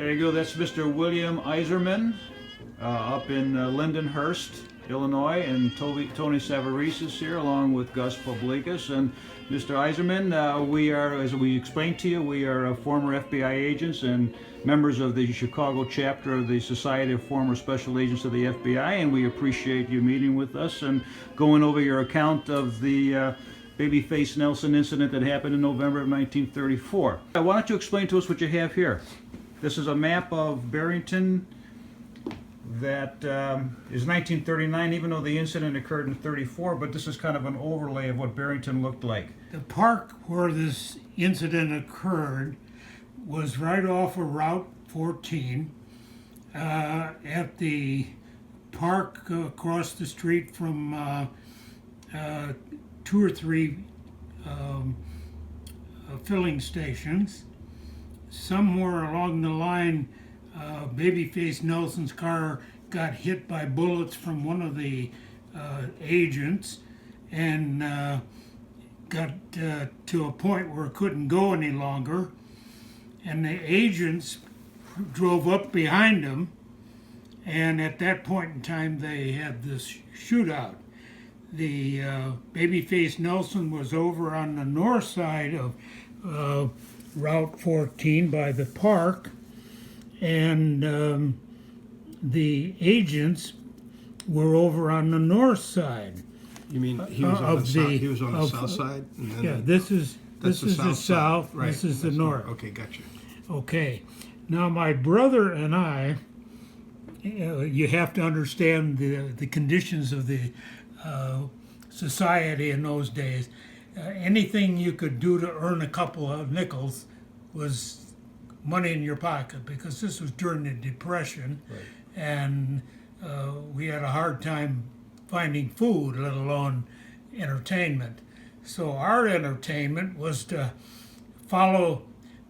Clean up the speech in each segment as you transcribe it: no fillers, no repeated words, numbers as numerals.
There you go. That's Mr. William Iserman up in Lindenhurst, Illinois, and Tony Savarese is here along with Gus Publicus. And Mr. Iserman, we are, as we explained to you, we are former FBI agents and members of the Chicago chapter of the Society of Former Special Agents of the FBI, and we appreciate you meeting with us and going over your account of the Babyface Nelson incident that happened in November of 1934. Why don't you explain to us what you have here? This is a map of Barrington that is 1939, even though the incident occurred in 34, but this is kind of an overlay of what Barrington looked like. The park where this incident occurred was right off of Route 14 at the park across the street from two or three filling stations. Somewhere along the line, Babyface Nelson's car got hit by bullets from one of the agents and got to a point where it couldn't go any longer. And the agents drove up behind him, and at that point in time they had this shootout. The Babyface Nelson was over on the north side of Route 14 by the park, and the agents were over on the north side. You mean he was on the south? He was on the south side. And then Yeah, this is the south. Right. This is the north. Okay, gotcha. Okay, now my brother and I, you have to understand the conditions of the society in those days. Anything you could do to earn a couple of nickels was money in your pocket, because this was during the Depression, Right. and we had a hard time finding food, let alone entertainment. So our entertainment was to follow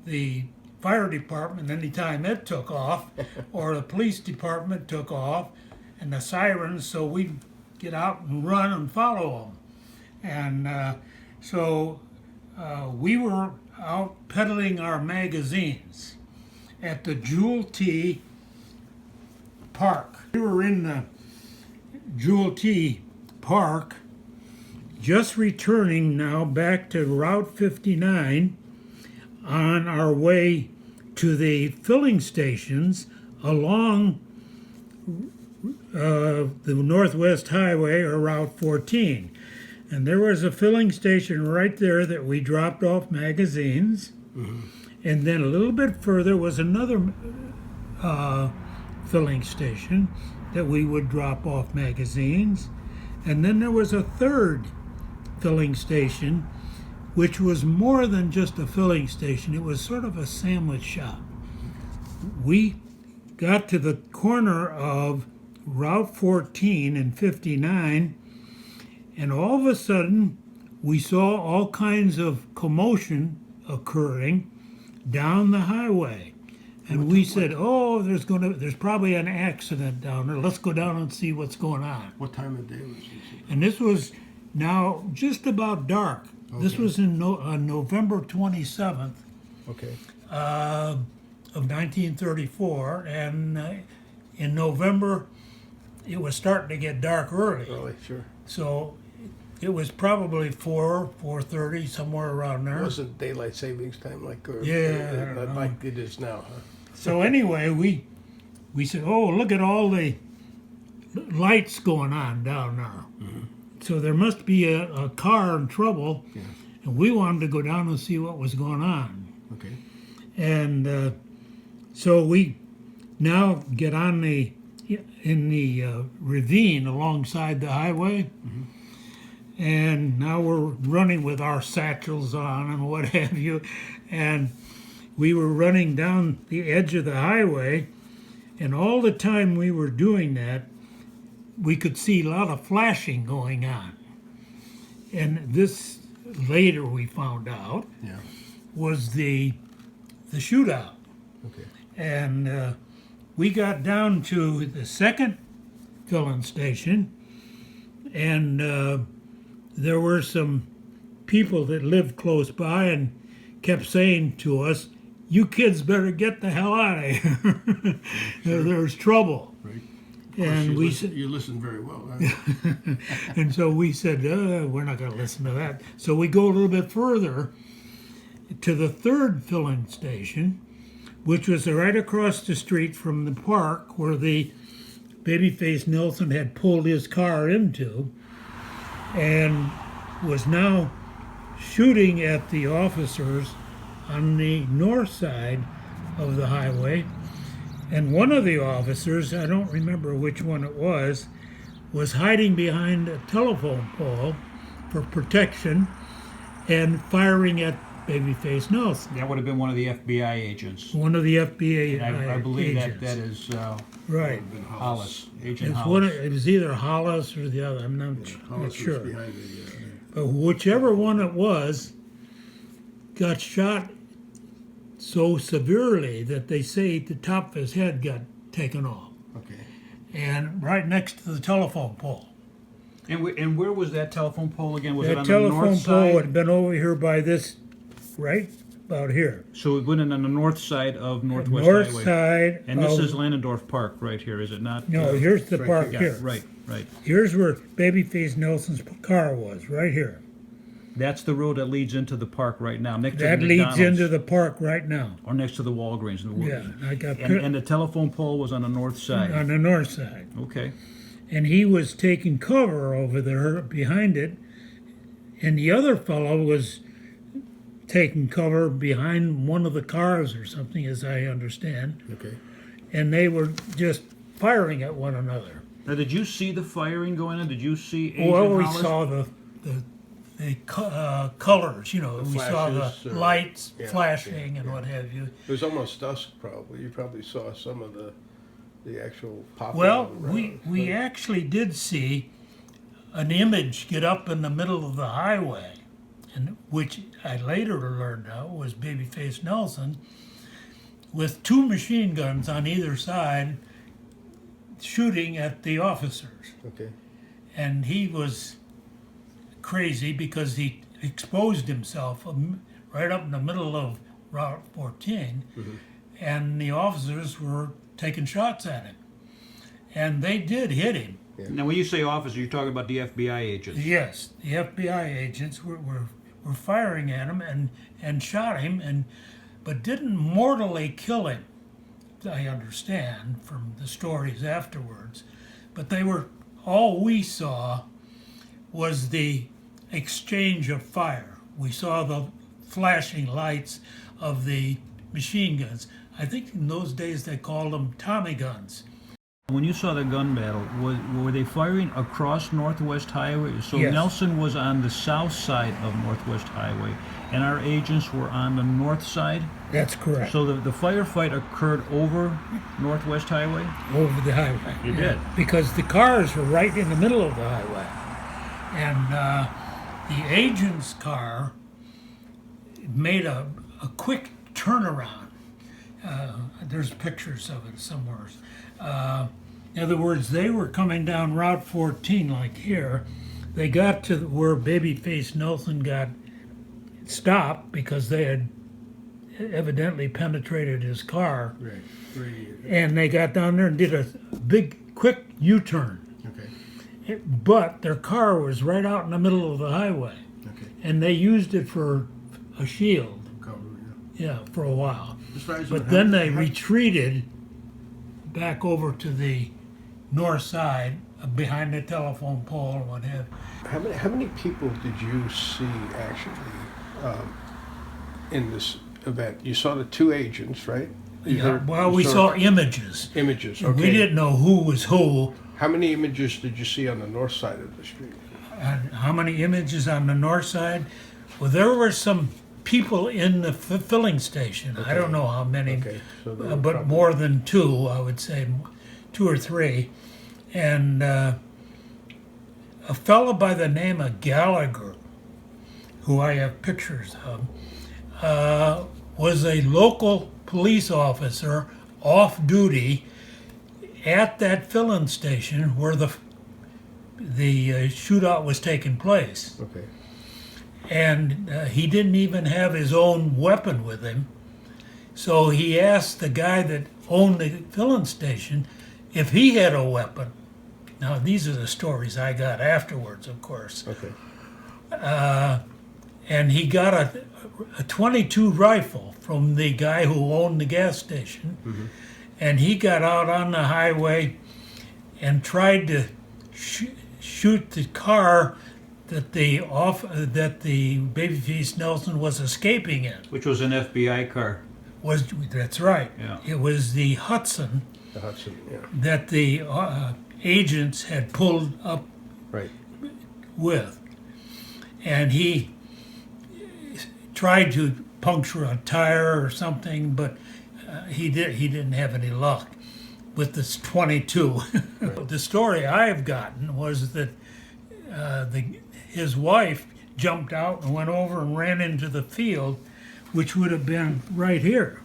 the fire department anytime it took off, or the police department took off, and the sirens, so we'd get out and run and follow them. And so we were out peddling our magazines at the Jewel T Park. We were in the Jewel T Park, just returning now back to Route 59 on our way to the filling stations along the Northwest Highway, or Route 14. And there was a filling station right there that we dropped off magazines. Mm-hmm. And then a little bit further was another filling station that we would drop off magazines. And then there was a third filling station, which was more than just a filling station. It was sort of a sandwich shop. We got to the corner of Route 14 and 59, and all of a sudden we saw all kinds of commotion occurring down the highway. And we said, oh, there's probably an accident down there. Let's go down and see what's going on. What time of day was this? And this was now just about dark. Okay. This was on November 27th Okay. of 1934, and in November it was starting to get dark early. Early, sure. So it was probably 4:30, somewhere around there. It wasn't daylight savings time like like it is now, huh? So anyway, we said, oh, look at all the lights going on down there. Mm-hmm. So there must be a car in trouble, yeah. And we wanted to go down and see what was going on. Okay. And so we now get on in the ravine alongside the highway, mm-hmm. And now we're running with our satchels on and what have you, and we were running down the edge of the highway, and all the time we were doing that, we could see a lot of flashing going on. And this, later we found out, yeah. was the shootout. Okay. And we got down to the second filling station, and there were some people that lived close by and kept saying to us, "You kids better get the hell out of here. There's trouble." Right. And we said, You listen very well. Right? and so we said, we're not going to listen to that. So we go a little bit further to the third filling station, which was right across the street from the park where the Babyface Nelson had pulled his car into, and was now shooting at the officers on the north side of the highway. And one of the officers, I don't remember which one it was hiding behind a telephone pole for protection and firing at Babyface Nelson. That would have been one of the FBI agents. One of the FBI And I believe agents. that is Right. Hollis, Agent It's Hollis. it was either Hollis or the other. I'm not Hollis was sure. behind the, But whichever one it was got shot so severely that they say the top of his head got taken off, okay. and right next to the telephone pole. And where was that telephone pole again? Was it That on the telephone north pole side? had been over here by this, right about here. So it went in on the north side of Northwest North Highway. side. And this of- is Landendorf Park right here, is it not? No, here's the right park Yeah, here. right, right. Here's where Babyface Nelson's car was, right here. That's the road that leads into the park right now, next to That the leads McDonald's, into the park right now. or next to the Walgreens. Yeah, I got And the telephone pole was on the north side. on the north side. Okay. And he was taking cover over there behind it, and the other fellow was taking cover behind one of the cars or something, as I understand, Okay. and they were just firing at one another. Now, did you see the firing going on? Did you see Agent Well, we Hollis? saw the colors, we saw flashes, the or- lights yeah, flashing yeah, and yeah. what have you. It was almost dusk, probably. You probably saw some of the actual pop. Well, we actually did see an image get up in the middle of the highway, and which I later learned out was Babyface Nelson with two machine guns on either side shooting at the officers. Okay. And he was crazy because he exposed himself right up in the middle of Route 14, and the officers were taking shots at him. And they did hit him. Now, when you say officer, you're talking about the FBI agents. Yes, the FBI agents were firing at him and shot him, but didn't mortally kill him, I understand from the stories afterwards. But all we saw was the exchange of fire. We saw the flashing lights of the machine guns. I think in those days they called them Tommy guns. When you saw the gun battle, were they firing across Northwest Highway? So Yes. Nelson was on the south side of Northwest Highway, and our agents were on the north side. That's correct. So the firefight occurred over Northwest Highway? Over the highway. It did. Because the cars were right in the middle of the highway. And the agent's car made a quick turnaround. There's pictures of it somewhere. In other words, they were coming down Route 14 like here. They got to where Babyface Nelson got stopped because they had evidently penetrated his car. Right. And they got down there and did a big, quick U-turn. Okay. But their car was right out in the middle of the highway, Okay. and they used it for a shield, Cover. yeah, for a while. As far as But then they retreated back over to the north side behind the telephone pole and what have you. How many people did you see actually in this event? You saw the two agents, right? Well, we saw images. images. Okay. We didn't know who was who. How many images did you see on the north side of the street? And how many images on the north side? Well, there were some people in the filling station. I don't know how many, Okay, so there were but probably- more than two, I would say, 2 or 3. And a fellow by the name of Gallagher, who I have pictures of, was a local police officer off duty at that filling station where the shootout was taking place. Okay. And he didn't even have his own weapon with him. So he asked the guy that owned the filling station if he had a weapon. Now, these are the stories I got afterwards, of course. Okay. And he got a 22 rifle from the guy who owned the gas station. Mm-hmm. And he got out on the highway and tried to shoot the car that the Babyface Nelson was escaping in. Which was an FBI car. That's right. Yeah. It was the Hudson The Hudson, yeah. that the agents had pulled up Right. with, and he tried to puncture a tire or something, but he didn't have any luck with this 22. Right. The story I've gotten was that his wife jumped out and went over and ran into the field, which would have been right here.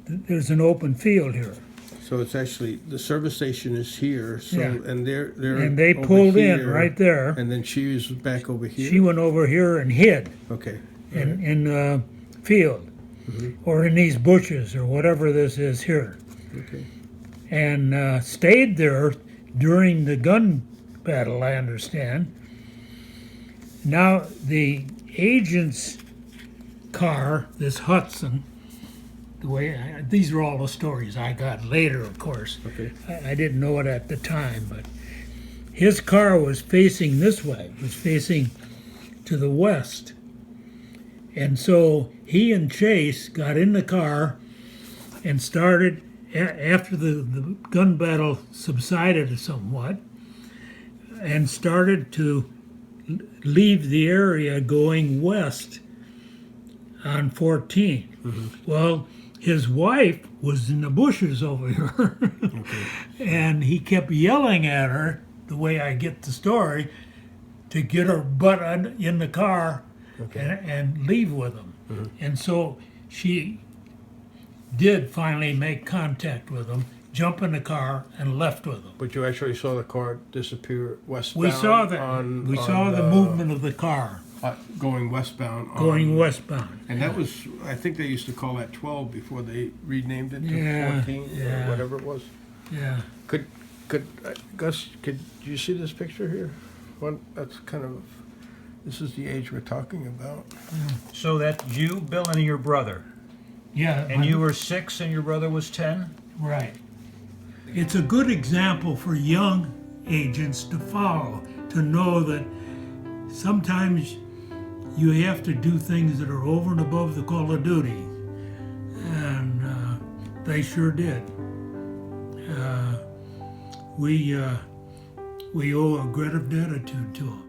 There's an open field here. So it's actually, the service station is here, so, Yeah. and they're And they over pulled in here, right there. And then she was back over here? She went over here and hid Okay. in the field, Mm-hmm. or in these bushes, or whatever this is here, Okay. and stayed there during the gun battle, I understand. Now, the agent's car, this Hudson, these are all the stories I got later, of course. Okay. I didn't know it at the time, but his car was facing this way, was facing to the west. And so he and Chase got in the car and started, after the gun battle subsided somewhat, and started to leave the area going west on 14. Mm-hmm. Well, his wife was in the bushes over here, and he kept yelling at her, the way I get the story, to get her butt in the car and leave with him. Mm-hmm. And so she did finally make contact with him, jump in the car, and left with him. But you actually saw the car disappear westbound? We saw that. On, We on saw the movement of the car going westbound. going westbound. And that was, I think they used to call that 12 before they renamed it to Yeah, 14 yeah. or whatever it was. Yeah. Could Gus, could you see this picture here? One, that's kind of, this is the age we're talking about. So that's you, Bill, and your brother. Yeah. And you were 6 and your brother was 10? Right. It's a good example for young agents to follow, to know that sometimes you have to do things that are over and above the call of duty. And they sure did. We owe a gratitude to them.